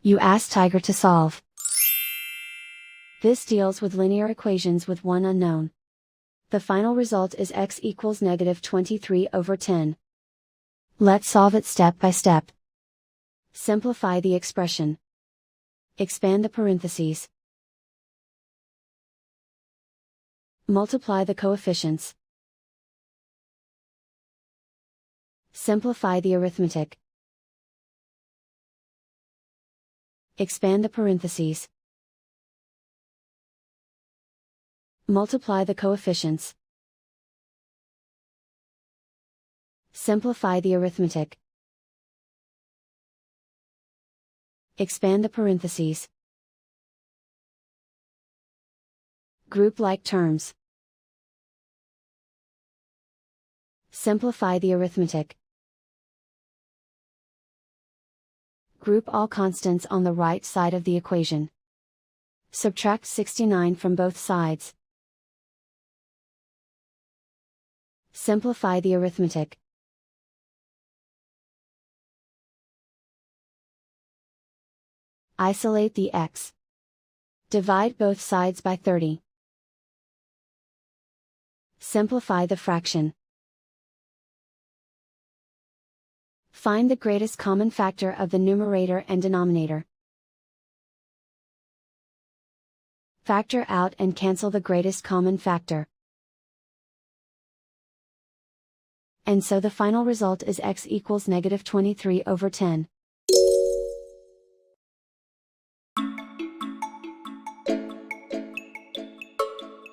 You ask Tiger to solve. This deals with linear equations with one unknown. The final result is x equals -23/10. Let's solve it step by step. Simplify the expression. Expand the parentheses. Multiply the coefficients. Simplify the arithmetic. Expand the parentheses. Multiply the coefficients. Simplify the arithmetic. Expand the parentheses. Group like terms. Simplify the arithmetic. Group all constants on the right side of the equation. Subtract 69 from both sides. Simplify the arithmetic. Isolate the x. Divide both sides by 30. Simplify the fraction. Find the greatest common factor of the numerator and denominator. Factor out and cancel the greatest common factor. And so the final result is x equals -23/10.